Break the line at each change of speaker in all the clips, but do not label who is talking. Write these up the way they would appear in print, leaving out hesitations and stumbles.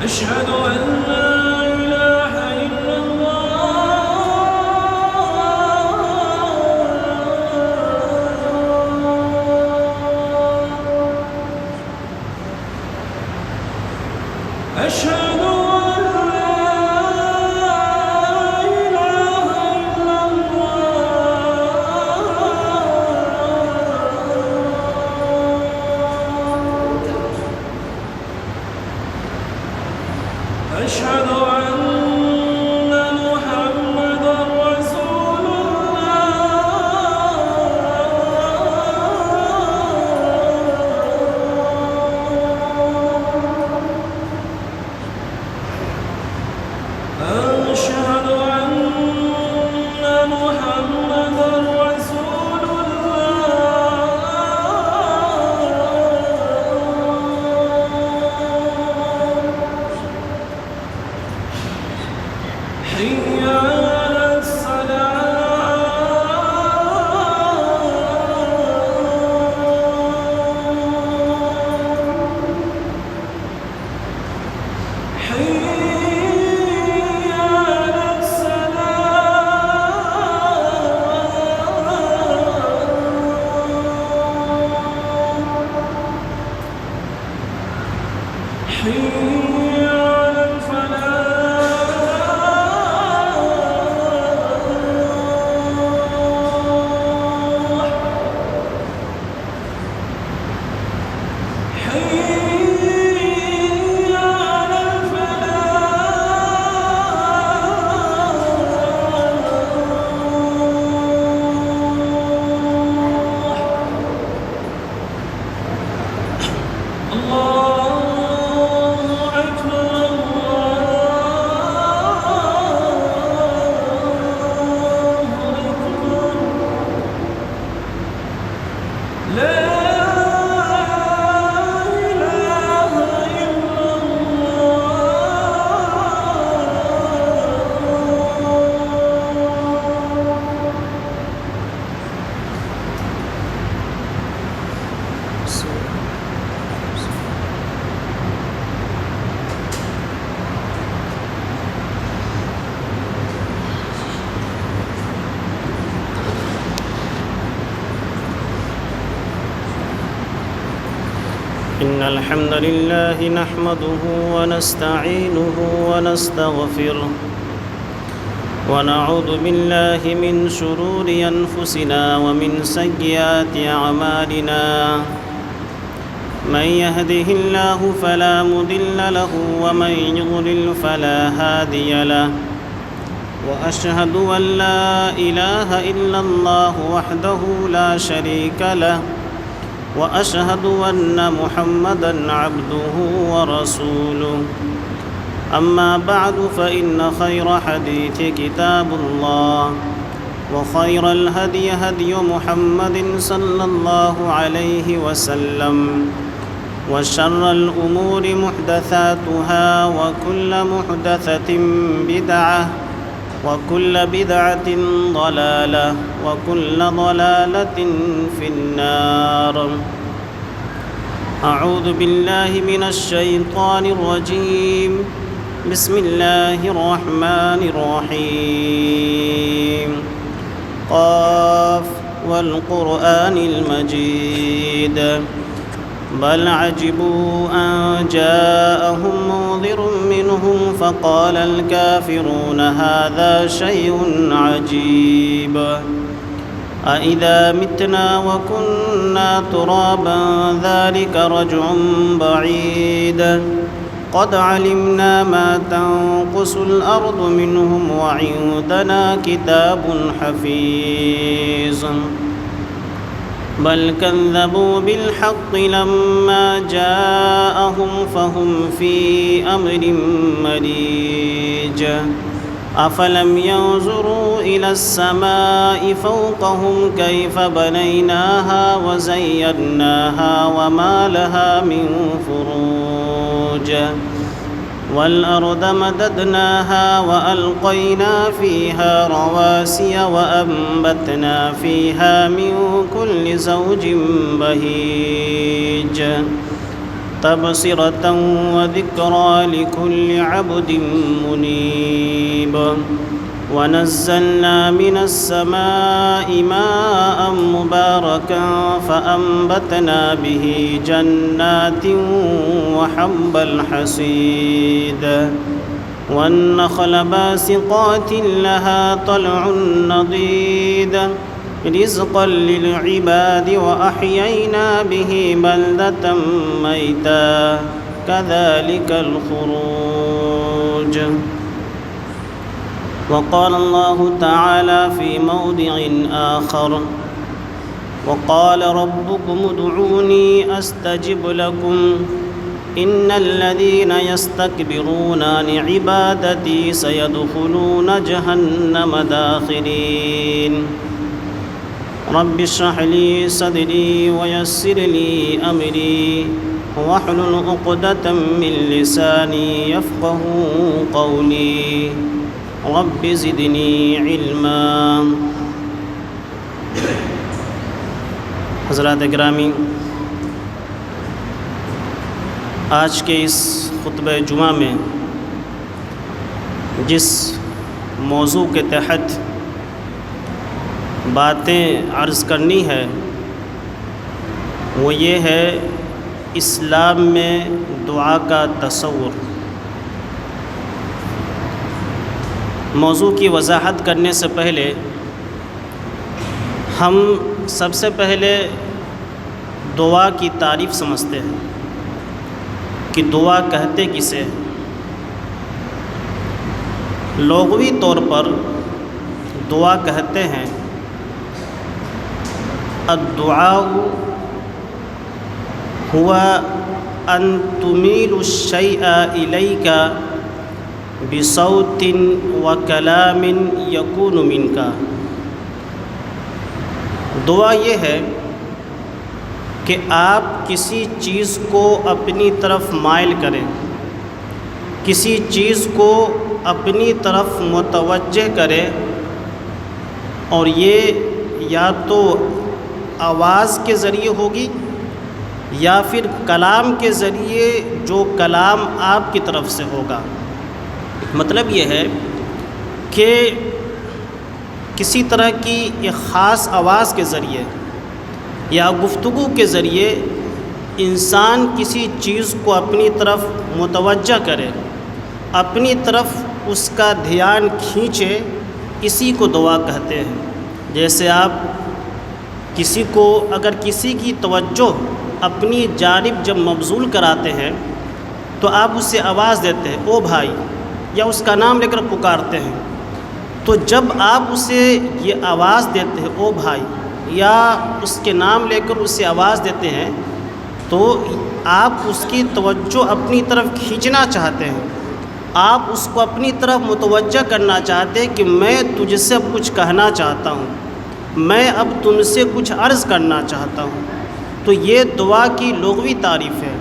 أشهد أن لا إله إلا الله. أشهد أن لا إله إلا الله. أشهد أن محمدًا رسول الله. أشهد أن محمدًا رسول الله. حي على الصلاة. حي على الصلاة. حي على الفلاح. حي على الفلاح. الله أكبر، الله أكبر. لا إله إلا
إن الحمد لله نحمده ونستعينه ونستغفره ونعوذ بالله من شرور أنفسنا ومن سيئات أعمالنا. من يهده الله فلا مضل له ومن يضلل فلا هادي له. وأشهد أن لا إله إلا الله وحده لا شريك له، وأشهد أن محمدًا عبده ورسوله. أما بعد فإن خير حديث كتاب الله، وخير الهدي هدي محمد صلى الله عليه وسلم، وشر الأمور محدثاتها، وكل محدثة بدعة، وكل بدعة ضلالة، وكل ضلالة في النار. أعوذ بالله من الشيطان الرجيم. بسم الله الرحمن الرحيم. قاف والقرآن المجيد. بل عجبوا أن جاءهم منذر منهم فقال الكافرون هذا شيء عجيب. أإذا متنا وكنا ترابا ذلك رجع بعيد. قد علمنا ما تنقص الأرض منهم وعندنا كتاب حفيظ. بل كذبوا بالحق لما جاءهم فهم في أمر مريج. أفلم ينظروا إلى السماء فوقهم كيف بنيناها وزيناها وما لها من فروج. والأرض مددناها وألقينا فيها رواسي وأنبتنا فيها من كل زوج بهيج. تبصرة وذكرى لكل عبد منيب. ونزلنا من السماء ماء مباركا فأنبتنا به جنات وحب الحصيد والنخل باسقات لها طلع نضيد رزقا للعباد وأحيينا به بلدة ميتا كذلك الخروج. وقال الله تعالى في موضع آخر: وقال ربكم ادعوني أستجب لكم إن الذين يستكبرون عن عبادتي سيدخلون جهنم داخرين. رب اشرح لي صدري ويسر لي أمري واحلل عقدة من لساني يفقه قولي رب زدنی علما. حضرات گرامی، آج کے اس خطبہ جمعہ میں جس موضوع کے تحت باتیں عرض کرنی ہے وہ یہ ہے اسلام میں دعا کا تصور. موضوع کی وضاحت کرنے سے پہلے ہم سب سے پہلے دعا کی تعریف سمجھتے ہیں کہ دعا کہتے کسے. لغوی طور پر دعا کہتے ہیں الدعاء هو ان تمیل الشیء الیک بصوت وکلام یکون منک. دعا یہ ہے کہ آپ کسی چیز کو اپنی طرف مائل کریں، کسی چیز کو اپنی طرف متوجہ کریں، اور یہ یا تو آواز کے ذریعے ہوگی یا پھر کلام کے ذریعے جو کلام آپ کی طرف سے ہوگا. مطلب یہ ہے کہ کسی طرح کی ایک خاص آواز کے ذریعے یا گفتگو کے ذریعے انسان کسی چیز کو اپنی طرف متوجہ کرے، اپنی طرف اس کا دھیان کھینچے، اسی کو دعا کہتے ہیں. جیسے آپ کسی کو اگر کسی کی توجہ اپنی جانب جب مبذول کراتے ہیں تو آپ اسے آواز دیتے ہیں او بھائی، یا اس کا نام لے کر پکارتے ہیں. تو جب آپ اسے یہ آواز دیتے ہیں او بھائی، یا اس کے نام لے کر اسے آواز دیتے ہیں تو آپ اس کی توجہ اپنی طرف کھینچنا چاہتے ہیں، آپ اس کو اپنی طرف متوجہ کرنا چاہتے ہیں کہ میں تجھ سے اب کچھ کہنا چاہتا ہوں، میں اب تم سے کچھ عرض کرنا چاہتا ہوں. تو یہ دعا کی لغوی تعریف ہے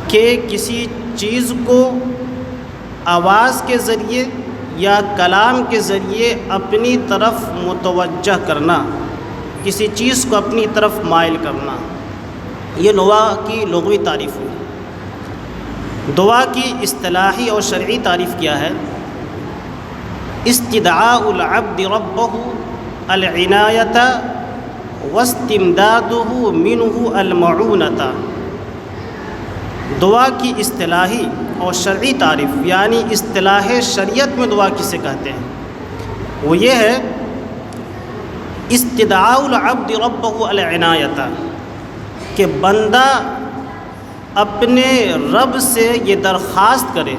کہ کسی چیز کو آواز کے ذریعے یا کلام کے ذریعے اپنی طرف متوجہ کرنا، کسی چیز کو اپنی طرف مائل کرنا، یہ دعا کی لغوی تعریف ہے. دعا کی اصطلاحی اور شرعی تعریف کیا ہے؟ استدعاء العبد ربہ العنایۃ واستمدادہ منہ المعونۃ. دعا کی اصطلاحی اور شرعی تعریف یعنی اصطلاح شریعت میں دعا کسے کہتے ہیں وہ یہ ہے استدعاء العبد ربہ العنایۃ، کہ بندہ اپنے رب سے یہ درخواست کرے،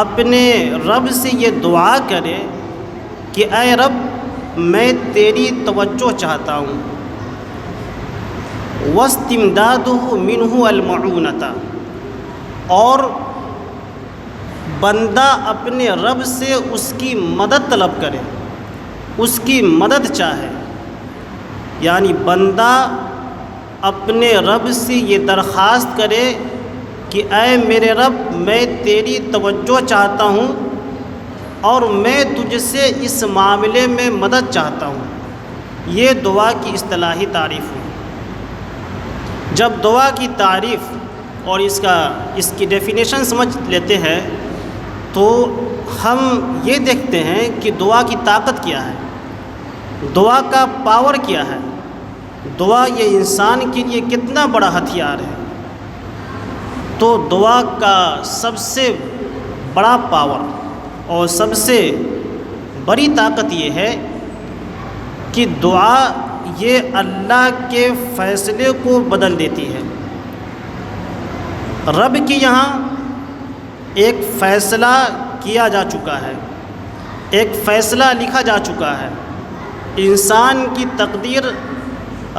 اپنے رب سے یہ دعا کرے کہ اے رب میں تیری توجہ چاہتا ہوں. واستمدادہ منہ المعونۃ، اور بندہ اپنے رب سے اس کی مدد طلب کرے، اس کی مدد چاہے. یعنی بندہ اپنے رب سے یہ درخواست کرے کہ اے میرے رب میں تیری توجہ چاہتا ہوں اور میں تجھ سے اس معاملے میں مدد چاہتا ہوں. یہ دعا کی اصطلاحی تعریف ہے. جب دعا کی تعریف اور اس کی ڈیفینیشن سمجھ لیتے ہیں تو ہم یہ دیکھتے ہیں کہ دعا کی طاقت کیا ہے، دعا کا پاور کیا ہے، دعا یہ انسان کے لیے کتنا بڑا ہتھیار ہے۔ تو دعا کا سب سے بڑا پاور اور سب سے بڑی طاقت یہ ہے کہ دعا یہ اللہ کے فیصلے کو بدل دیتی ہے۔ رب کے یہاں ایک فیصلہ کیا جا چکا ہے، ایک فیصلہ لکھا جا چکا ہے، انسان کی تقدیر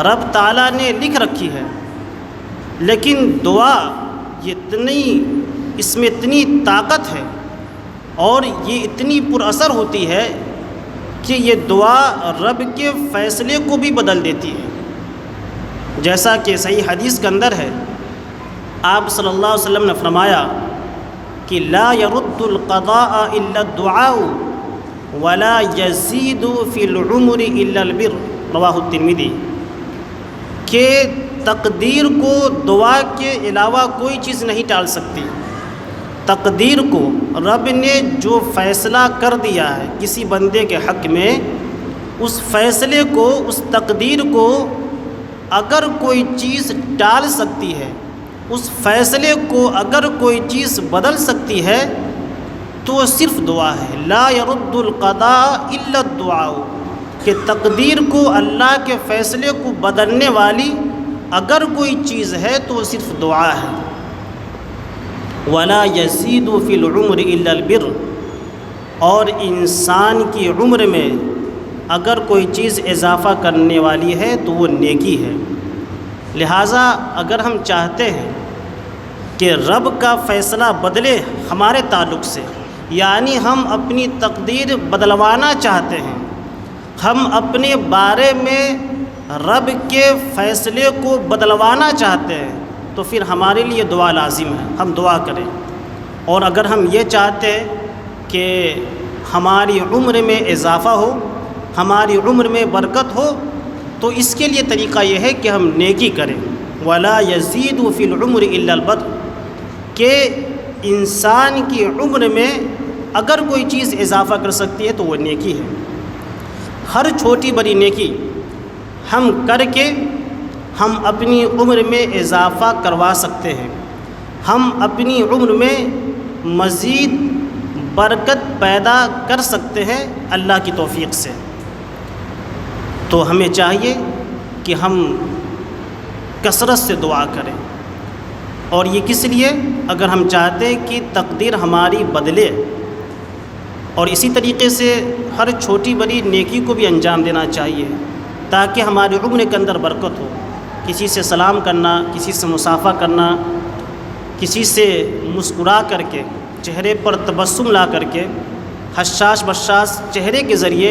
رب تعالیٰ نے لکھ رکھی ہے، لیکن دعا اس میں اتنی طاقت ہے اور یہ اتنی پر اثر ہوتی ہے کہ یہ دعا رب کے فیصلے کو بھی بدل دیتی ہے۔ جیسا کہ صحیح حدیث کے اندر ہے، آپ صلی اللہ علیہ وسلم نے فرمایا کہ لا يرد القضاء الا الدعاء ولا يزيد في العمر الا البر، رواہ الترمذی، کہ تقدیر کو دعا کے علاوہ کوئی چیز نہیں ٹال سکتی۔ تقدیر کو رب نے جو فیصلہ کر دیا ہے کسی بندے کے حق میں، اس فیصلے کو، اس تقدیر کو اگر کوئی چیز ٹال سکتی ہے، اس فیصلے کو اگر کوئی چیز بدل سکتی ہے تو وہ صرف دعا ہے۔ لا يرد القضاء الا الدعاء، کہ تقدیر کو، اللہ کے فیصلے کو بدلنے والی اگر کوئی چیز ہے تو وہ صرف دعا ہے۔ ولا يزيد في العمر الا البر، اور انسان کی عمر میں اگر کوئی چیز اضافہ کرنے والی ہے تو وہ نیکی ہے۔ لہٰذا اگر ہم چاہتے ہیں کہ رب کا فیصلہ بدلے ہمارے تعلق سے، یعنی ہم اپنی تقدیر بدلوانا چاہتے ہیں، ہم اپنے بارے میں رب کے فیصلے کو بدلوانا چاہتے ہیں، تو پھر ہمارے لیے دعا لازم ہے، ہم دعا کریں۔ اور اگر ہم یہ چاہتے ہیں کہ ہماری عمر میں اضافہ ہو، ہماری عمر میں برکت ہو، تو اس کے لیے طریقہ یہ ہے کہ ہم نیکی کریں۔ ولا يزيد في العمر الا البر، کہ انسان کی عمر میں اگر کوئی چیز اضافہ کر سکتی ہے تو وہ نیکی ہے۔ ہر چھوٹی بڑی نیکی ہم کر کے ہم اپنی عمر میں اضافہ کروا سکتے ہیں، ہم اپنی عمر میں مزید برکت پیدا کر سکتے ہیں اللہ کی توفیق سے۔ تو ہمیں چاہیے کہ ہم کثرت سے دعا کریں، اور یہ کس لیے؟ اگر ہم چاہتے ہیں کہ تقدیر ہماری بدلے، اور اسی طریقے سے ہر چھوٹی بڑی نیکی کو بھی انجام دینا چاہیے تاکہ ہماری عمر کے اندر برکت ہو۔ کسی سے سلام کرنا، کسی سے مصافحہ کرنا، کسی سے مسکرا کر کے، چہرے پر تبسم لا کر کے، حشاش بشاش چہرے کے ذریعے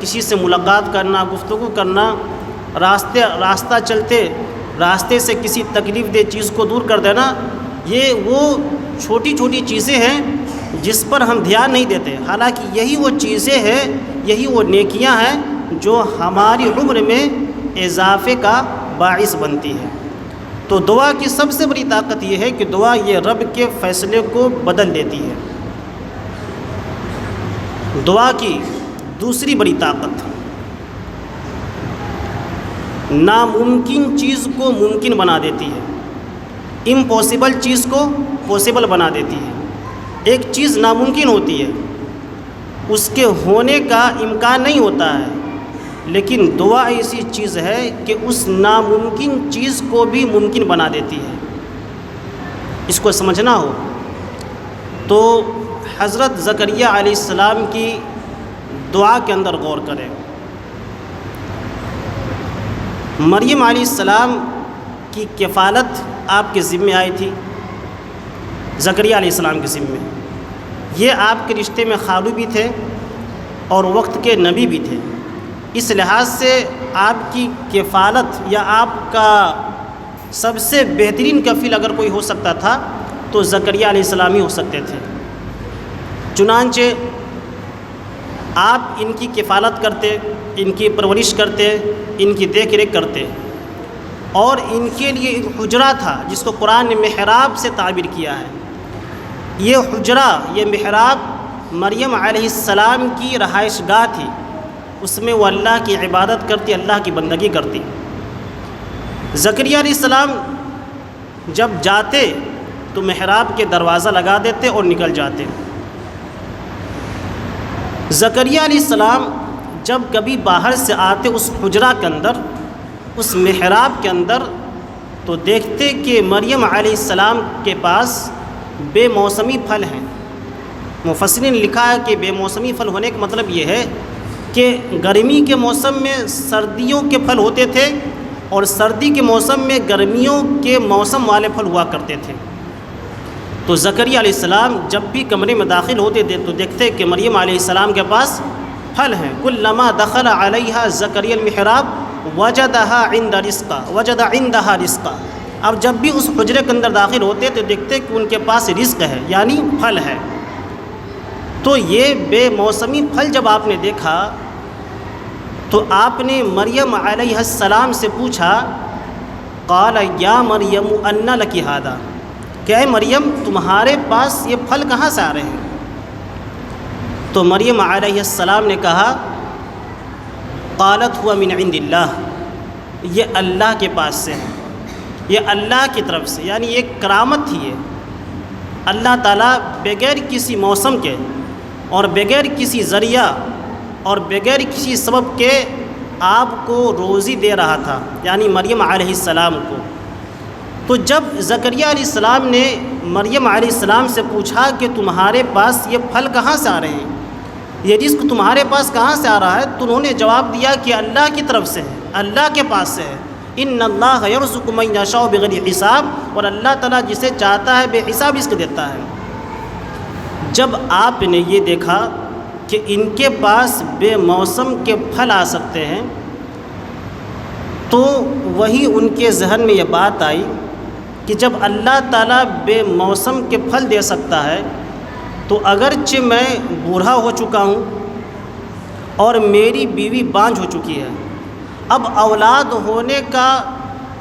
کسی سے ملاقات کرنا، گفتگو کرنا، راستہ چلتے راستے سے کسی تکلیف دہ چیز کو دور کر دینا، یہ وہ چھوٹی چھوٹی چیزیں ہیں جس پر ہم دھیان نہیں دیتے، حالانکہ یہی وہ چیزیں ہیں، یہی وہ نیکیاں ہیں جو ہماری عمر میں اضافے کا باعث بنتی ہے۔ تو دعا کی سب سے بڑی طاقت یہ ہے کہ دعا یہ رب کے فیصلے کو بدل دیتی ہے۔ دعا کی دوسری بڑی طاقت، ناممکن چیز کو ممکن بنا دیتی ہے، امپاسبل چیز کو پاسبل بنا دیتی ہے۔ ایک چیز ناممکن ہوتی ہے، اس کے ہونے کا امکان نہیں ہوتا ہے، لیکن دعا ایسی چیز ہے کہ اس ناممکن چیز کو بھی ممکن بنا دیتی ہے۔ اس کو سمجھنا ہو تو حضرت زکریا علیہ السلام کی دعا کے اندر غور کریں۔ مریم علیہ السلام کی کفالت آپ کے ذمے آئی تھی، زکریا علیہ السلام کے ذمے۔ یہ آپ کے رشتے میں خالو بھی تھے اور وقت کے نبی بھی تھے، اس لحاظ سے آپ کی کفالت یا آپ کا سب سے بہترین کفیل اگر کوئی ہو سکتا تھا تو زکریا علیہ السلام ہی ہو سکتے تھے۔ چنانچہ آپ ان کی کفالت کرتے، ان کی پرورش کرتے، ان کی دیکھ ریکھ کرتے، اور ان کے لیے ایک حجرہ تھا جس کو قرآن نے محراب سے تعبیر کیا ہے۔ یہ حجرہ، یہ محراب مریم علیہ السلام کی رہائش گاہ تھی، اس میں وہ اللہ کی عبادت کرتی، اللہ کی بندگی کرتی۔ زکریا علیہ السلام جب جاتے تو محراب کے دروازہ لگا دیتے اور نکل جاتے۔ زکریا علیہ السلام جب کبھی باہر سے آتے اس حجرہ کے اندر، اس محراب کے اندر، تو دیکھتے کہ مریم علیہ السلام کے پاس بے موسمی پھل ہیں۔ مفسرین نے لکھا ہے کہ بے موسمی پھل ہونے کا مطلب یہ ہے کہ گرمی کے موسم میں سردیوں کے پھل ہوتے تھے اور سردی کے موسم میں گرمیوں کے موسم والے پھل ہوا کرتے تھے۔ تو زکریا علیہ السلام جب بھی کمرے میں داخل ہوتے تھے تو دیکھتے کہ مریم علیہ السلام کے پاس پھل ہیں۔ کلما دخل علیہا زکریا المحراب وجد عندها رزقا۔ اب جب بھی اس حجرے کے اندر داخل ہوتے تو دیکھتے کہ ان کے پاس رزق ہے، یعنی پھل ہے۔ تو یہ بے موسمی پھل جب آپ نے دیکھا تو آپ نے مریم علیہ السلام سے پوچھا، قال یا مریم ان لکی ھذا، کہ اے مریم تمہارے پاس یہ پھل کہاں سے آ رہے ہیں؟ تو مریم علیہ السلام نے کہا، قالت ہوا من عند اللہ، یہ اللہ کے پاس سے ہے، یہ اللہ کی طرف سے، یعنی ایک کرامت تھی یہ۔ اللہ تعالیٰ بغیر کسی موسم کے اور بغیر کسی ذریعہ اور بغیر کسی سبب کے آپ کو روزی دے رہا تھا، یعنی مریم علیہ السلام کو۔ تو جب زکریا علیہ السلام نے مریم علیہ السلام سے پوچھا کہ تمہارے پاس یہ پھل کہاں سے آ رہے ہیں، یہ رزق تمہارے پاس کہاں سے آ رہا ہے، تو انہوں نے جواب دیا کہ اللہ کی طرف سے ہے، اللہ کے پاس سے ہے۔ ان اللہ یرزق من یشاء بغیر حساب، اور اللہ تعالیٰ جسے چاہتا ہے بے حساب رزق دیتا ہے۔ جب آپ نے یہ دیکھا کہ ان کے پاس بے موسم کے پھل آ سکتے ہیں تو وہی ان کے ذہن میں یہ بات آئی کہ جب اللہ تعالیٰ بے موسم کے پھل دے سکتا ہے تو اگرچہ میں بوڑھا ہو چکا ہوں اور میری بیوی بانجھ ہو چکی ہے، اب اولاد ہونے کا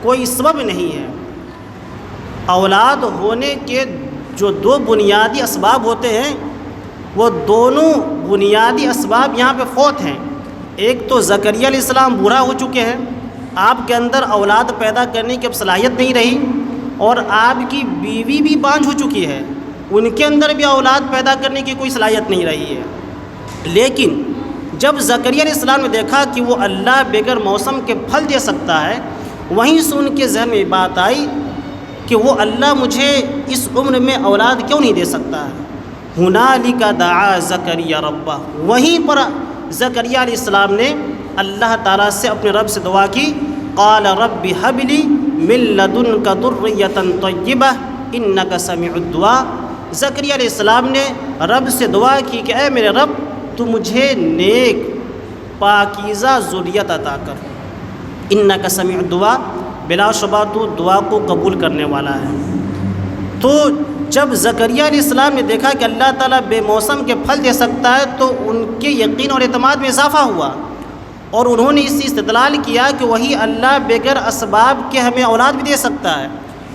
کوئی سبب نہیں ہے۔ اولاد ہونے کے جو دو بنیادی اسباب ہوتے ہیں وہ دونوں بنیادی اسباب یہاں پہ فوت ہیں۔ ایک تو زکریا علیہ السلام بوڑھا ہو چکے ہیں، آپ کے اندر اولاد پیدا کرنے کی اب صلاحیت نہیں رہی، اور آپ کی بیوی بھی بانجھ ہو چکی ہے، ان کے اندر بھی اولاد پیدا کرنے کی کوئی صلاحیت نہیں رہی ہے۔ لیکن جب زکریا علیہ السلام نے دیکھا کہ وہ اللہ بغیر موسم کے پھل دے سکتا ہے، وہیں سے ان کے ذہن میں بات آئی کہ وہ اللہ مجھے اس عمر میں اولاد کیوں نہیں دے سکتا ہے۔ ہنالک دعا زکریا ربہ، وہیں پر زکریا علیہ السلام نے اللہ تعالیٰ سے اپنے رب سے دعا کی، قال رب ہب لی من لدنک ذریۃ طیبہ انک سمیع الدعاء۔ زکریا علیہ السلام نے رب سے دعا کی کہ اے میرے رب تو مجھے نیک پاکیزہ ذریت عطا کر، انک سمیع الدعاء، بلا شبہ تو دعا کو قبول کرنے والا ہے۔ تو جب زکریا علیہ السلام نے دیکھا کہ اللہ تعالیٰ بے موسم کے پھل دے سکتا ہے تو ان کے یقین اور اعتماد میں اضافہ ہوا، اور انہوں نے اس سے استدلال کیا کہ وہی اللہ بغیر اسباب کے ہمیں اولاد بھی دے سکتا ہے۔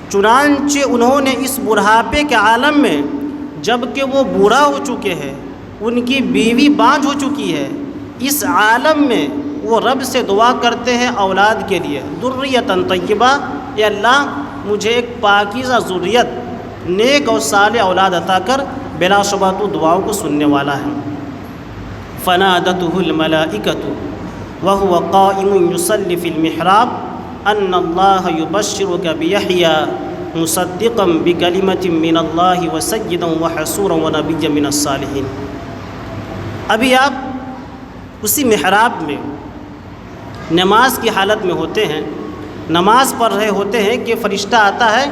چنانچہ انہوں نے اس بڑھاپے کے عالم میں، جب کہ وہ بوڑھا ہو چکے ہیں، ان کی بیوی بانجھ ہو چکی ہے، اس عالم میں وہ رب سے دعا کرتے ہیں اولاد کے لیے، ذریۃ طیبہ، اے اللہ مجھے ایک پاکیزہ ذریت، نیک اور صالح اولاد عطا کر، بلا شبہ تو دعاؤں کو سننے والا ہے۔ فنادته الملائکۃ وهو قائم يصلي في المحراب ان الله يبشرك بيحيى مصدقا بكلمة من الله وسيدا وحصورا ونبيا من الصالحين۔ ابھی آپ اسی محراب میں نماز کی حالت میں ہوتے ہیں، نماز پڑھ رہے ہوتے ہیں کہ فرشتہ آتا ہے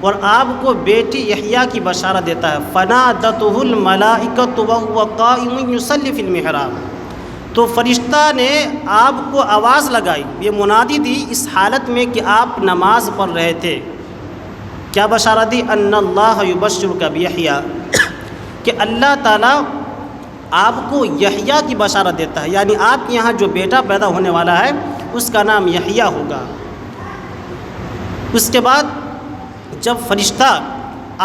اور آپ کو بیٹی یحییٰ کی بشارت دیتا ہے۔ فنادته الملائکۃ وهو قائم يصلي في المحراب، تو فرشتہ نے آپ کو آواز لگائی، یہ منادی دی اس حالت میں کہ آپ نماز پڑھ رہے تھے۔ کیا بشارت دی؟ ان اللہ یبشرک بیحییٰ، کہ اللہ تعالیٰ آپ کو یحییٰ کی بشارت دیتا ہے، یعنی آپ کے یہاں جو بیٹا پیدا ہونے والا ہے اس کا نام یحییٰ ہوگا۔ اس کے بعد جب فرشتہ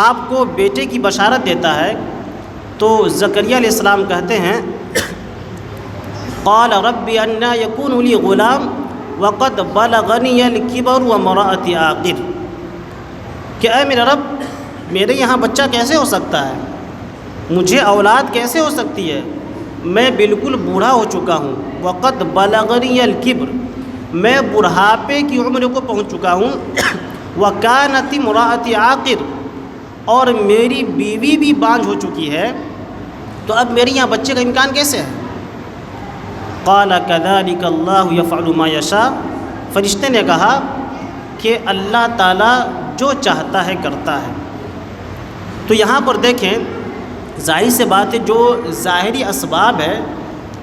آپ کو بیٹے کی بشارت دیتا ہے تو زکریا علیہ السلام کہتے ہیں قال رب انا یکون لی غلام وقد بلغنی الکبر وامرأتی عاقر، کہ اے میرے رب میرے یہاں بچہ کیسے ہو سکتا ہے، مجھے اولاد کیسے ہو سکتی ہے، میں بالکل بوڑھا ہو چکا ہوں، وقد بلغنی الکبر، میں بڑھاپے کی عمر کو پہنچ چکا ہوں، وکانت امرأتی عاقر، اور میری بیوی بھی بانجھ ہو چکی ہے، تو اب میرے یہاں بچے کا امکان کیسے ہے؟ قال كذلك اللہ یفعل ما یشاء، فرشتے نے کہا کہ اللہ تعالیٰ جو چاہتا ہے کرتا ہے۔ تو یہاں پر دیکھیں ظاہر سے بات ہے، جو ظاہری اسباب ہے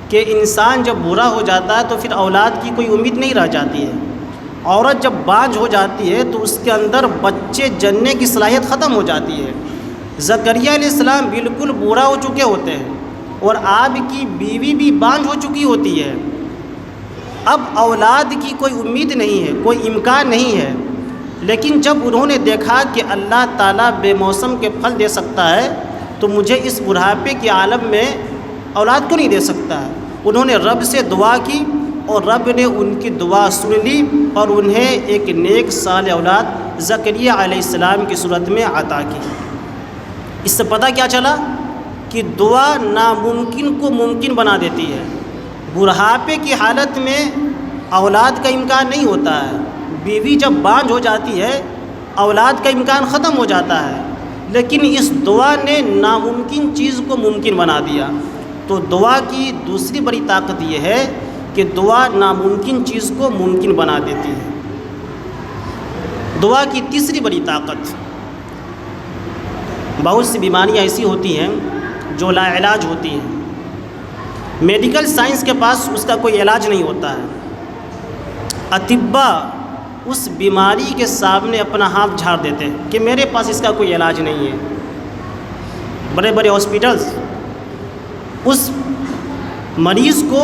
کہ انسان جب بوڑھا ہو جاتا ہے تو پھر اولاد کی کوئی امید نہیں رہ جاتی ہے، عورت جب بانجھ ہو جاتی ہے تو اس کے اندر بچے جننے کی صلاحیت ختم ہو جاتی ہے۔ زکریا علیہ السلام بالکل بوڑھا ہو چکے ہوتے ہیں اور آپ کی بیوی بھی بانجھ ہو چکی ہوتی ہے، اب اولاد کی کوئی امید نہیں ہے، کوئی امکان نہیں ہے، لیکن جب انہوں نے دیکھا کہ اللہ تعالیٰ بے موسم کے پھل دے سکتا ہے تو مجھے اس بڑھاپے کے عالم میں اولاد کو نہیں دے سکتا ہے، انہوں نے رب سے دعا کی اور رب نے ان کی دعا سن لی اور انہیں ایک نیک صالح اولاد زکریا علیہ السلام کی صورت میں عطا کی۔ اس سے پتہ کیا چلا کہ دعا ناممکن کو ممکن بنا دیتی ہے۔ بڑھاپے کی حالت میں اولاد کا امکان نہیں ہوتا ہے، بیوی جب بانجھ ہو جاتی ہے اولاد کا امکان ختم ہو جاتا ہے، لیکن اس دعا نے ناممکن چیز کو ممکن بنا دیا۔ تو دعا کی دوسری بڑی طاقت یہ ہے کہ دعا ناممکن چیز کو ممکن بنا دیتی ہے۔ دعا کی تیسری بڑی طاقت، بہت سی بیماریاں ایسی ہوتی ہیں جو لا علاج ہوتی ہیں، میڈیکل سائنس کے پاس اس کا کوئی علاج نہیں ہوتا ہے، اطباء اس بیماری کے سامنے اپنا ہاتھ جھاڑ دیتے ہیں کہ میرے پاس اس کا کوئی علاج نہیں ہے۔ بڑے بڑے ہاسپٹلز اس مریض کو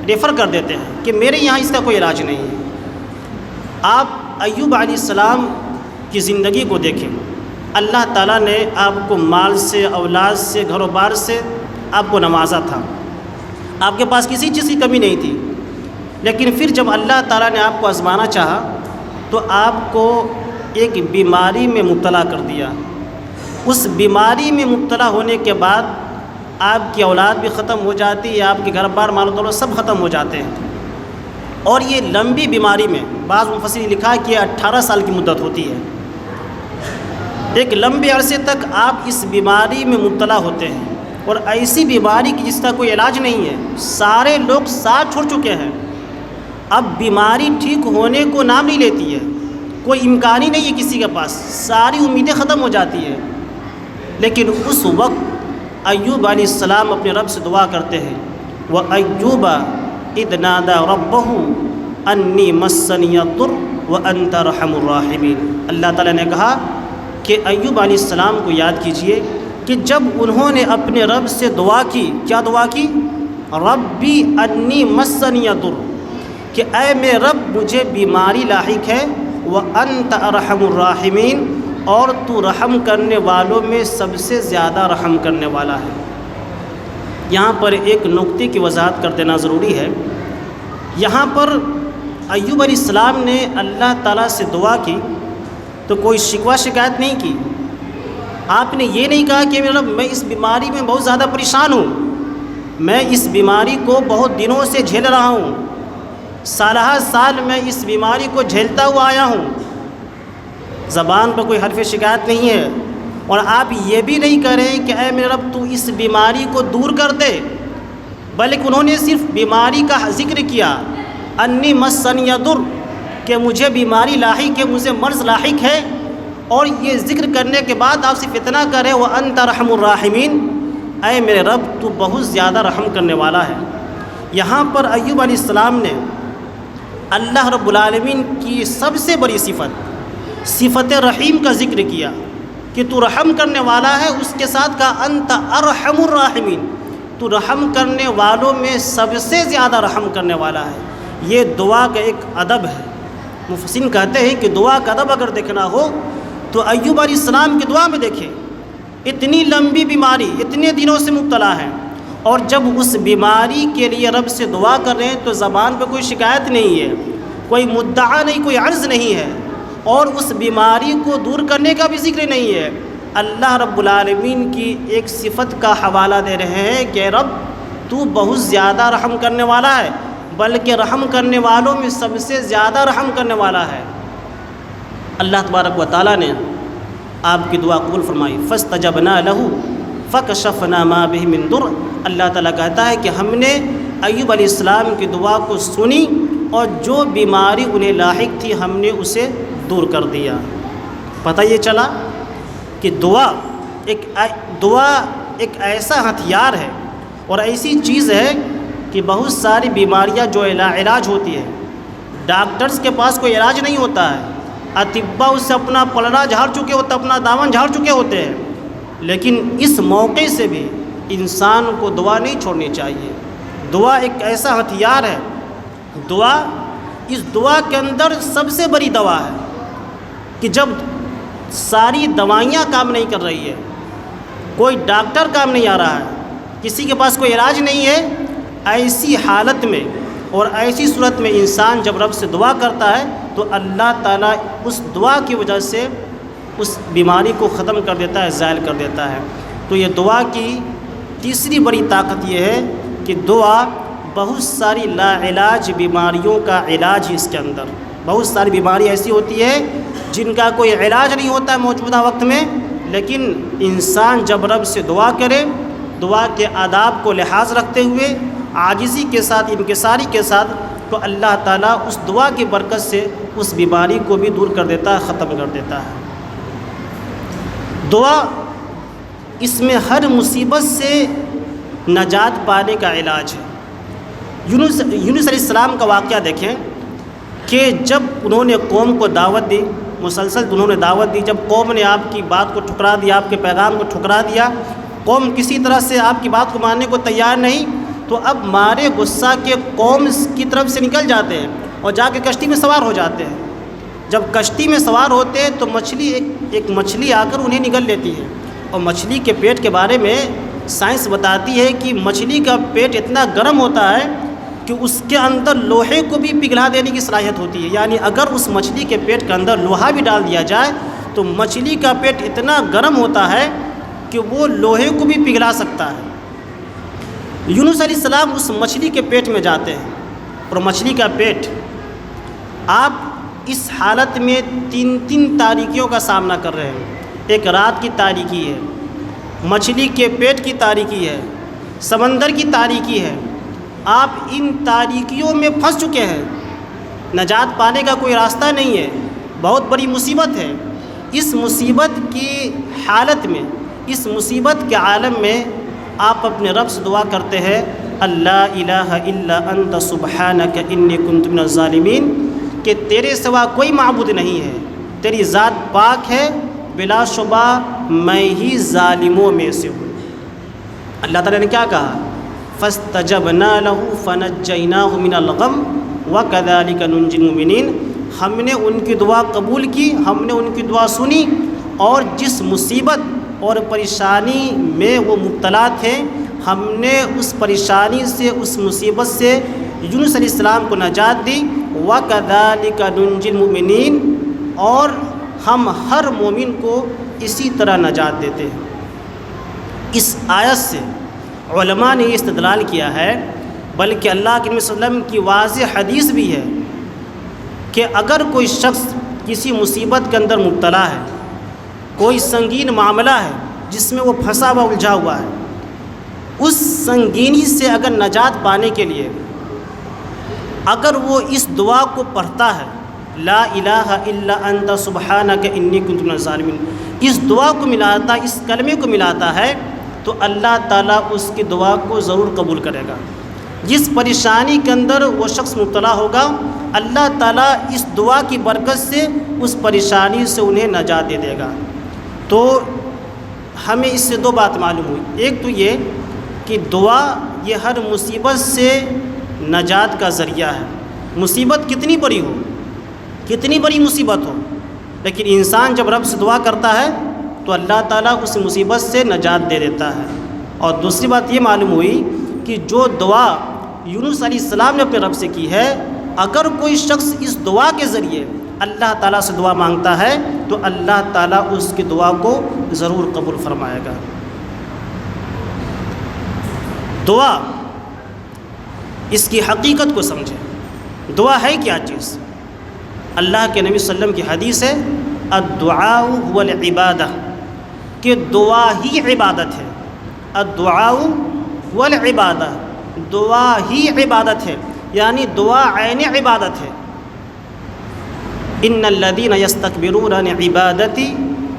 ریفر کر دیتے ہیں کہ میرے یہاں اس کا کوئی علاج نہیں ہے۔ آپ ایوب علیہ السلام کی زندگی کو دیکھیں، اللہ تعالیٰ نے آپ کو مال سے، اولاد سے، گھر و بار سے آپ کو نوازا تھا، آپ کے پاس کسی چیز کی کمی نہیں تھی، لیکن پھر جب اللہ تعالیٰ نے آپ کو آزمانا چاہا تو آپ کو ایک بیماری میں مبتلا کر دیا۔ اس بیماری میں مبتلا ہونے کے بعد آپ کی اولاد بھی ختم ہو جاتی ہے، آپ کے گھر بار مال و دولت سب ختم ہو جاتے ہیں، اور یہ لمبی بیماری میں بعض مفسرین نے لکھا کہ 18 سال کی مدت ہوتی ہے۔ ایک لمبے عرصے تک آپ اس بیماری میں مبتلا ہوتے ہیں، اور ایسی بیماری کی جس کا کوئی علاج نہیں ہے، سارے لوگ ساتھ چھوڑ چکے ہیں، اب بیماری ٹھیک ہونے کو نام نہیں لیتی ہے، کوئی امکان ہی نہیں ہے کسی کے پاس، ساری امیدیں ختم ہو جاتی ہیں، لیکن اس وقت ایوب علیہ السلام اپنے رب سے دعا کرتے ہیں، وَأَيُّوبَ إِذْ نَادَى رَبَّهُ أَنِّي مَسَّنِيَ الضُّرُّ وَأَنْتَ أَرْحَمُ الرَّاحِمِينَ۔ اللہ تعالیٰ نے کہا کہ ایوب علیہ السلام کو یاد کیجئے کہ جب انہوں نے اپنے رب سے دعا کی، کیا دعا کی؟ ربی انی مسنی الضر، کہ اے میرے رب مجھے بیماری لاحق ہے، وانت ارحم الراحمین، اور تو رحم کرنے والوں میں سب سے زیادہ رحم کرنے والا ہے۔ یہاں پر ایک نقطے کی وضاحت کر دینا ضروری ہے۔ یہاں پر ایوب علیہ السلام نے اللہ تعالیٰ سے دعا کی تو کوئی شکوہ شکایت نہیں کی، آپ نے یہ نہیں کہا کہ میرے رب میں اس بیماری میں بہت زیادہ پریشان ہوں، میں اس بیماری کو بہت دنوں سے جھیل رہا ہوں، سالہ سال میں اس بیماری کو جھیلتا ہوا آیا ہوں، زبان پر کوئی حرف شکایت نہیں ہے، اور آپ یہ بھی نہیں کہہ رہے کہ اے میرے رب تو اس بیماری کو دور کر دے، بلکہ انہوں نے صرف بیماری کا ذکر کیا، انی مسنی الضر، کہ مجھے بیماری لاحق ہے، مجھے مرض لاحق ہے، اور یہ ذکر کرنے کے بعد آپ صرف اتنا کرے وَأَنْتَ رَحْمُ الرَّاحِمِينَ، اے میرے رب تو بہت زیادہ رحم کرنے والا ہے۔ یہاں پر ایوب علیہ السلام نے اللہ رب العالمین کی سب سے بڑی صفت رحیم کا ذکر کیا کہ تو رحم کرنے والا ہے، اس کے ساتھ کہا انت ارحم الراحمین، تو رحم کرنے والوں میں سب سے زیادہ رحم کرنے والا ہے۔ یہ دعا کا ایک ادب ہے، مفسرین کہتے ہیں کہ دعا کا ادب اگر دیکھنا ہو تو ایوب علیہ السلام کی دعا میں دیکھیں، اتنی لمبی بیماری، اتنے دنوں سے مبتلا ہے، اور جب اس بیماری کے لیے رب سے دعا کر رہے ہیں تو زبان پہ کوئی شکایت نہیں ہے، کوئی مدعا نہیں، کوئی عرض نہیں ہے، اور اس بیماری کو دور کرنے کا بھی ذکر نہیں ہے۔ اللہ رب العالمین کی ایک صفت کا حوالہ دے رہے ہیں کہ رب تو بہت زیادہ رحم کرنے والا ہے، بلکہ رحم کرنے والوں میں سب سے زیادہ رحم کرنے والا ہے۔ اللہ تبارک و تعالیٰ نے آپ کی دعا قبول فرمائی، فاستجبنا له فکشفنا ما به من ضر۔ اللہ تعالیٰ کہتا ہے کہ ہم نے ایوب علیہ السلام کی دعا کو سنی اور جو بیماری انہیں لاحق تھی ہم نے اسے دور کر دیا۔ پتہ یہ چلا کہ دعا ایک ایسا ہتھیار ہے اور ایسی چیز ہے کہ بہت ساری بیماریاں جو علاج ہوتی ہے، ڈاکٹرز کے پاس کوئی علاج نہیں ہوتا ہے، اطباء اس سے اپنا پلڑا جھاڑ چکے ہوتے، اپنا دامن جھاڑ چکے ہوتے ہیں، لیکن اس موقع سے بھی انسان کو دعا نہیں چھوڑنی چاہیے۔ دعا ایک ایسا ہتھیار ہے، اس دعا کے اندر سب سے بڑی دوا ہے کہ جب ساری دوائیاں کام نہیں کر رہی ہے، کوئی ڈاکٹر کام نہیں آ رہا ہے، کسی کے پاس کوئی علاج نہیں ہے، ایسی حالت میں اور ایسی صورت میں انسان جب رب سے دعا کرتا ہے تو اللہ تعالیٰ اس دعا کی وجہ سے اس بیماری کو ختم کر دیتا ہے، زائل کر دیتا ہے۔ تو یہ دعا کی تیسری بڑی طاقت یہ ہے کہ دعا بہت ساری لا علاج بیماریوں کا علاج ہے۔ اس کے اندر بہت ساری بیماری ایسی ہوتی ہے جن کا کوئی علاج نہیں ہوتا ہے موجودہ وقت میں، لیکن انسان جب رب سے دعا کرے، دعا کے آداب کو لحاظ رکھتے ہوئے عاجزی کے ساتھ، انکساری کے ساتھ، تو اللہ تعالیٰ اس دعا کی برکت سے اس بیماری کو بھی دور کر دیتا ہے، ختم کر دیتا ہے۔ دعا اس میں ہر مصیبت سے نجات پانے کا علاج ہے۔ یونس علیہ السلام کا واقعہ دیکھیں کہ جب انہوں نے قوم کو دعوت دی، مسلسل انہوں نے دعوت دی، جب قوم نے آپ کی بات کو ٹھکرا دیا، آپ کے پیغام کو ٹھکرا دیا، قوم کسی طرح سے آپ کی بات کو ماننے کو تیار نہیں، تو اب مارے غصہ کے قوم کی طرف سے نکل جاتے ہیں اور جا کے کشتی میں سوار ہو جاتے ہیں۔ جب کشتی میں سوار ہوتے ہیں تو ایک مچھلی آ کر انہیں نگل لیتی ہے، اور مچھلی کے پیٹ کے بارے میں سائنس بتاتی ہے کہ مچھلی کا پیٹ اتنا گرم ہوتا ہے کہ اس کے اندر لوہے کو بھی پگھلا دینے کی صلاحیت ہوتی ہے، یعنی اگر اس مچھلی کے پیٹ کے اندر لوہا بھی ڈال دیا جائے تو مچھلی کا پیٹ اتنا گرم ہوتا ہے کہ وہ لوہے کو بھی پگھلا سکتا ہے۔ یونس علیہ السلام اس مچھلی کے پیٹ میں جاتے ہیں، اور مچھلی کا پیٹ، آپ اس حالت میں تین تاریکیوں کا سامنا کر رہے ہیں۔ ایک رات کی تاریکی ہے، مچھلی کے پیٹ کی تاریکی ہے، سمندر کی تاریکی ہے، آپ ان تاریکیوں میں پھنس چکے ہیں، نجات پانے کا کوئی راستہ نہیں ہے، بہت بڑی مصیبت ہے۔ اس مصیبت کی حالت میں، اس مصیبت کے عالم میں آپ اپنے رب سے دعا کرتے ہیں، اللہ الہ الا انت سبحانک انی کنت من الظالمین، کہ تیرے سوا کوئی معبود نہیں ہے، تیری ذات پاک ہے، بلا شبہ میں ہی ظالموں میں سے ہوں۔ اللہ تعالیٰ نے کیا کہا؟ فاستجبنا له فنجیناہ من الغم وکذالک ننجی المؤمنین۔ ہم نے ان کی دعا قبول کی، ہم نے ان کی دعا سنی، اور جس مصیبت اور پریشانی میں وہ مبتلا تھے ہم نے اس پریشانی سے، اس مصیبت سے یونس علیہ السلام کو نجات دی۔ وکذالک ننجی المؤمنین، اور ہم ہر مومن کو اسی طرح نجات دیتے ہیں۔ اس آیت سے علماء نے یہ استدلال کیا ہے، بلکہ اللہ کے نبی صلی اللہ علیہ وسلم کی واضح حدیث بھی ہے کہ اگر کوئی شخص کسی مصیبت کے اندر مبتلا ہے، کوئی سنگین معاملہ ہے جس میں وہ پھنسا ہوا، الجھا ہوا ہے، اس سنگینی سے اگر نجات پانے کے لیے اگر وہ اس دعا کو پڑھتا ہے، لا الہ الا انت سبحانک انی کنت من الظالمین، اس دعا کو ملاتا، اس کلمے کو ملاتا ہے، تو اللہ تعالیٰ اس کی دعا کو ضرور قبول کرے گا۔ جس پریشانی کے اندر وہ شخص مبتلا ہوگا، اللہ تعالیٰ اس دعا کی برکت سے اس پریشانی سے انہیں نجات دے دے گا۔ تو ہمیں اس سے دو بات معلوم ہوئی، ایک تو یہ کہ دعا یہ ہر مصیبت سے نجات کا ذریعہ ہے، مصیبت کتنی بڑی ہو، کتنی بڑی مصیبت ہو، لیکن انسان جب رب سے دعا کرتا ہے تو اللہ تعالیٰ اس مصیبت سے نجات دے دیتا ہے۔ اور دوسری بات یہ معلوم ہوئی کہ جو دعا یونس علیہ السلام نے اپنے رب سے کی ہے، اگر کوئی شخص اس دعا کے ذریعے اللہ تعالیٰ سے دعا مانگتا ہے تو اللہ تعالیٰ اس کی دعا کو ضرور قبول فرمائے گا۔ دعا، اس کی حقیقت کو سمجھیں، دعا ہے کیا چیز؟ اللہ کے نبی صلی اللہ علیہ وسلم کی حدیث ہے الدعاء هو العبادہ، کہ دعا ہی عبادت ہے۔ الدعاء هو العبادہ، دعا ہی عبادت ہے، یعنی دعا عین عبادت ہے۔ ان الذین یستکبرون عن عبادتی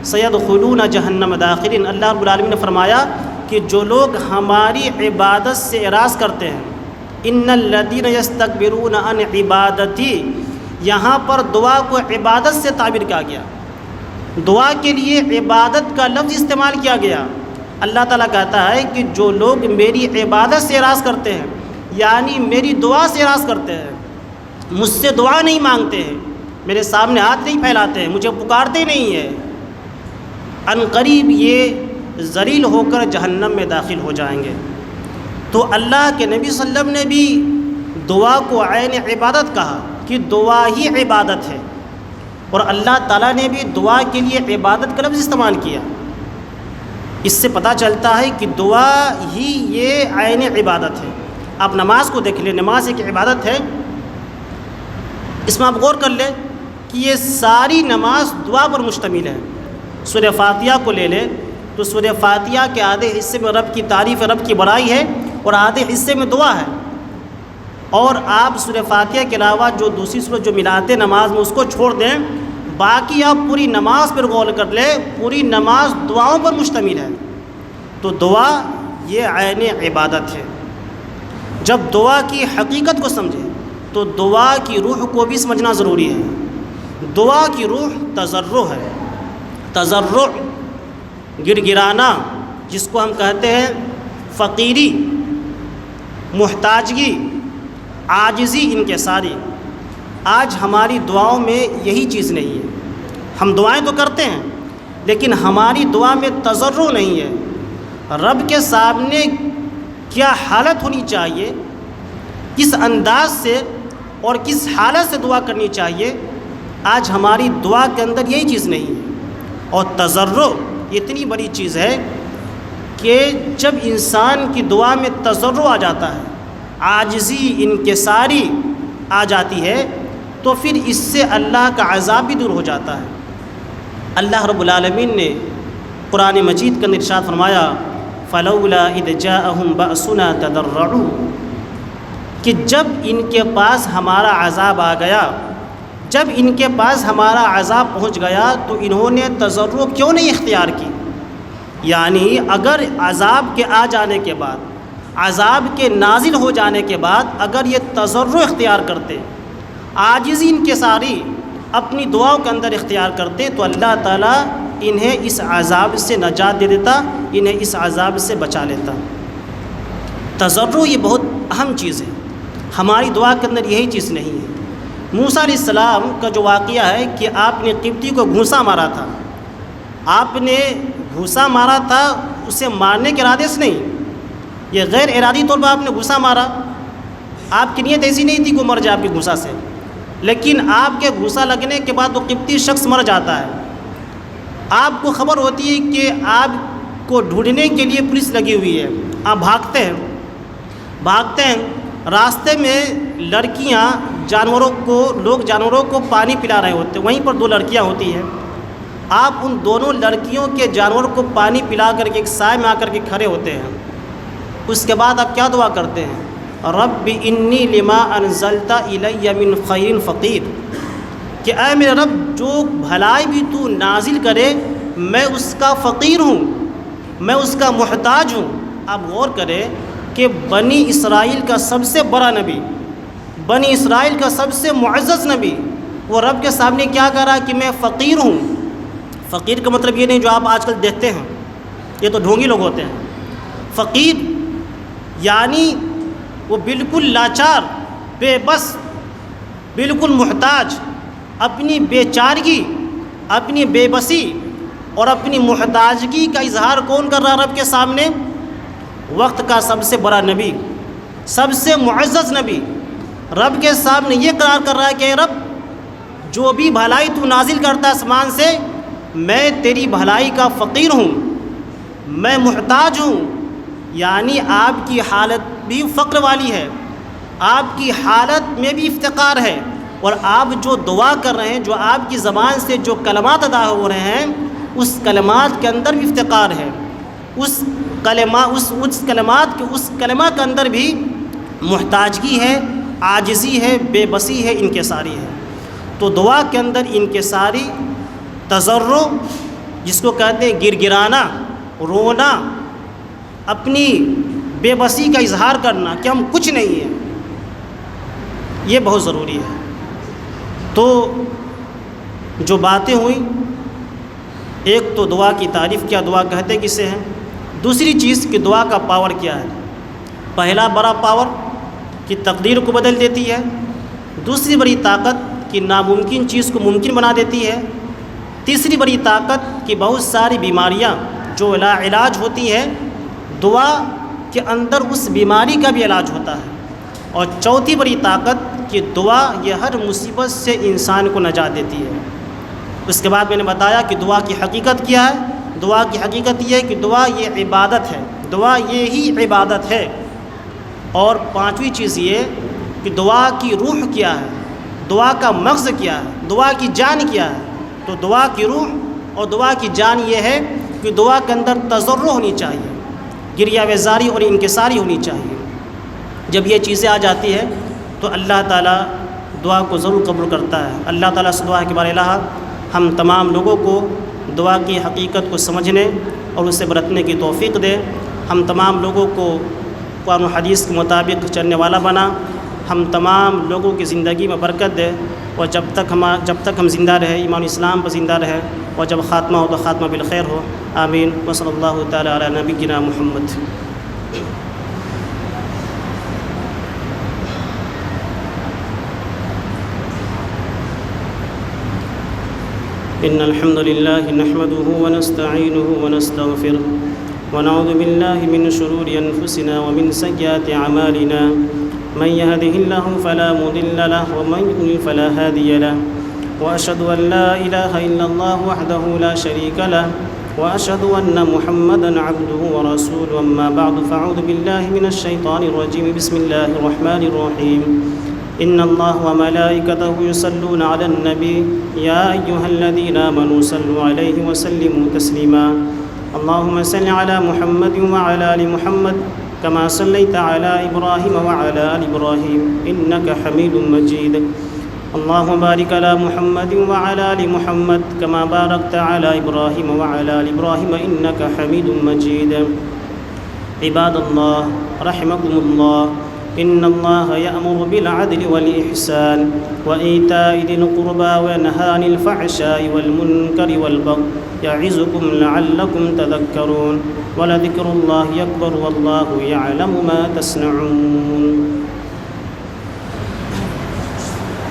سیدخلون جہنم داخرین، اللہ رب العالمین نے فرمایا کہ جو لوگ ہماری عبادت سے اعراض کرتے ہیں، ان الذین یستکبرون عن عبادتی، یہاں پر دعا کو عبادت سے تعبیر کیا گیا، دعا کے لیے عبادت کا لفظ استعمال کیا گیا۔ اللہ تعالیٰ کہتا ہے کہ جو لوگ میری عبادت سے اعراض کرتے ہیں، یعنی میری دعا سے اعراض کرتے ہیں، مجھ سے دعا نہیں مانگتے ہیں، میرے سامنے ہاتھ نہیں پھیلاتے ہیں، مجھے پکارتے نہیں ہیں، ان قریب یہ ذلیل ہو کر جہنم میں داخل ہو جائیں گے۔ تو اللہ کے نبی صلی اللہ علیہ وسلم نے بھی دعا کو عین عبادت کہا کہ دعا ہی عبادت ہے، اور اللہ تعالیٰ نے بھی دعا کے لیے عبادت کا لفظ استعمال کیا۔ اس سے پتہ چلتا ہے کہ دعا ہی یہ عین عبادت ہے۔ آپ نماز کو دیکھ لیں، نماز ایک عبادت ہے، اس میں آپ غور کر لیں کہ یہ ساری نماز دعا پر مشتمل ہے۔ سورہ فاتحہ کو لے لیں تو سورہ فاتحہ کے آدھے حصے میں رب کی تعریف، رب کی بڑائی ہے، اور آدھے حصے میں دعا ہے۔ اور آپ سورہ فاتحہ کے علاوہ جو دوسری سورت جو ملاتے نماز میں اس کو چھوڑ دیں، باقی آپ پوری نماز پر غور کر لیں، پوری نماز دعاؤں پر مشتمل ہے۔ تو دعا یہ عین عبادت ہے۔ جب دعا کی حقیقت کو سمجھیں تو دعا کی روح کو بھی سمجھنا ضروری ہے۔ دعا کی روح تضرع ہے، تضرع، گڑ گڑانا، جس کو ہم کہتے ہیں فقیری، محتاجگی، عاجزی، انکساری۔ آج ہماری دعاؤں میں یہی چیز نہیں ہے۔ ہم دعائیں تو کرتے ہیں لیکن ہماری دعا میں تضرع نہیں ہے۔ رب کے سامنے کیا حالت ہونی چاہیے، کس انداز سے اور کس حالت سے دعا کرنی چاہیے، آج ہماری دعا کے اندر یہی چیز نہیں ہے۔ اور تضرع اتنی بڑی چیز ہے کہ جب انسان کی دعا میں تضرع آ جاتا ہے، عاجزی، انکساری آ جاتی ہے، تو پھر اس سے اللہ کا عذاب بھی دور ہو جاتا ہے۔ اللہ رب العالمین نے قرآن مجید کا ارشاد فرمایا فلولا اذ جاءہم بأسنا تضرعوا، کہ جب ان کے پاس ہمارا عذاب آ گیا، جب ان کے پاس ہمارا عذاب پہنچ گیا تو انہوں نے تضرع کیوں نہیں اختیار کی؟ یعنی اگر عذاب کے آ جانے کے بعد، عذاب کے نازل ہو جانے کے بعد اگر یہ تضرع اختیار کرتے، عاجزی انکساری اپنی دعاؤں کے اندر اختیار کرتے، تو اللہ تعالیٰ انہیں اس عذاب سے نجات دے دیتا، انہیں اس عذاب سے بچا لیتا۔ تضرع یہ بہت اہم چیز ہے، ہماری دعا کے اندر یہی چیز نہیں ہے۔ موسیٰ علیہ السلام کا جو واقعہ ہے کہ آپ نے قبطی کو گھونسا مارا تھا، آپ نے گھونسا مارا تھا اسے مارنے کے ارادے سے نہیں، یہ غیر ارادی طور پر آپ نے گھونسا مارا، آپ کی نیت ایسی نہیں تھی کہ وہ مر جائے آپ کے گھونسا سے، لیکن آپ کے گھونسا لگنے کے بعد وہ قبطی شخص مر جاتا ہے۔ آپ کو خبر ہوتی ہے کہ آپ کو ڈھونڈنے کے لیے پولیس لگی ہوئی ہے، آپ بھاگتے ہیں، راستے میں لڑکیاں جانوروں کو پانی پلا رہے ہوتے ہیں، وہیں پر دو لڑکیاں ہوتی ہیں، آپ ان دونوں لڑکیوں کے جانوروں کو پانی پلا کر کے ایک سائے میں آ کر کے کھڑے ہوتے ہیں۔ اس کے بعد آپ کیا دعا کرتے ہیں؟ رب انی لما انزلت الی من خیر فقیر، کہ اے میرے رب جو بھلائی بھی تو نازل کرے میں اس کا فقیر ہوں، میں اس کا محتاج ہوں۔ آپ غور کریں کہ بنی اسرائیل کا سب سے بڑا نبی، بنی اسرائیل کا سب سے معزز نبی، وہ رب کے سامنے کیا کہہ رہا کہ میں فقیر ہوں۔ فقیر کا مطلب یہ نہیں جو آپ آج کل دیکھتے ہیں، یہ تو ڈھونگی لوگ ہوتے ہیں۔ فقیر یعنی وہ بالکل لاچار، بے بس، بالکل محتاج، اپنی بے چارگی، اپنی بے بسی اور اپنی محتاجگی کا اظہار کون کر رہا ہے رب کے سامنے؟ وقت کا سب سے بڑا نبی، سب سے معزز نبی رب کے سامنے یہ قرار کر رہا ہے کہ اے رب، جو بھی بھلائی تو نازل کرتا ہے آسمان سے، میں تیری بھلائی کا فقیر ہوں، میں محتاج ہوں۔ یعنی آپ کی حالت بھی فقر والی ہے، آپ کی حالت میں بھی افتقار ہے، اور آپ جو دعا کر رہے ہیں، جو آپ کی زبان سے جو کلمات ادا ہو رہے ہیں، اس کلمات کے اندر بھی افتقار ہے، اس کلمہ کے اندر بھی محتاجگی ہے، عاجزی ہے، بے بسی ہے، انکساری ہے۔ تو دعا کے اندر انکساری، تضرع جس کو کہتے ہیں گر گرانا، رونا، اپنی بے بسی کا اظہار کرنا کہ ہم کچھ نہیں ہیں، یہ بہت ضروری ہے۔ تو جو باتیں ہوئیں، ایک تو دعا کی تعریف کیا، دعا کہتے کسے ہیں، دوسری چیز کہ دعا کا پاور کیا ہے۔ پہلا بڑا پاور کہ تقدیر کو بدل دیتی ہے، دوسری بڑی طاقت کہ ناممکن چیز کو ممکن بنا دیتی ہے، تیسری بڑی طاقت کہ بہت ساری بیماریاں جو لا علاج ہوتی ہے، دعا کے اندر اس بیماری کا بھی علاج ہوتا ہے، اور چوتھی بڑی طاقت کہ دعا یہ ہر مصیبت سے انسان کو نجات دیتی ہے۔ اس کے بعد میں نے بتایا کہ دعا کی حقیقت کیا ہے۔ دعا کی حقیقت یہ ہے کہ دعا یہ عبادت ہے، دعا یہی عبادت ہے۔ اور پانچویں چیز یہ کہ دعا کی روح کیا ہے، دعا کا مغز کیا ہے، دعا کی جان کیا ہے۔ تو دعا کی روح اور دعا کی جان یہ ہے کہ دعا کے اندر تضرع ہونی چاہیے، گریہ وزاری اور انکساری ہونی چاہیے۔ جب یہ چیزیں آ جاتی ہے تو اللہ تعالیٰ دعا کو ضرور قبول کرتا ہے۔ اللہ تعالیٰ سے دعا ہے کہ بار الہ ہم تمام لوگوں کو دعا کی حقیقت کو سمجھنے اور اسے برتنے کی توفیق دے، ہم تمام لوگوں کو قرآن و حدیث کے مطابق چلنے والا بنا، ہم تمام لوگوں کی زندگی میں برکت دے، اور جب تک ہم زندہ رہے ایمان اسلام پر زندہ رہے، اور جب خاتمہ ہو تو خاتمہ بالخیر ہو۔ آمین۔ وصلی اللہ تعالی علی نبینا محمد۔ إن الحمد لله نحمده ونستعينه ونستغفره ونعوذ بالله من شرور أنفسنا ومن سيئات أعمالنا، من يهده الله فلا مضل له ومن يضلل فلا هادي له، وأشهد أن لا إله إلا الله وحده لا شريك له، وأشهد أن محمدا عبده ورسوله، أما بعد فأعوذ بالله من الشيطان الرجيم، بسم الله الرحمن الرحيم، إن الله وملائكته يصلون على النبي يا أيها الذين آمنوا صلوا عليه وسلموا تسليما، اللهم صل على محمد وعلى آل محمد كما صليت على إبراهيم وعلى آل إبراهيم إنك حميد مجيد، اللهم بارك على محمد وعلى آل محمد كما باركت على إبراهيم وعلى آل إبراهيم إنك حميد مجيد۔ عباد الله رحمكم الله، إن الله يأمر بالعدل والإحسان وإيتاء ذي القربى وينهى عن الفحشاء والمنكر والبغي يعظكم لعلكم تذكرون، ولذكر الله أكبر والله يعلم ما تصنعون۔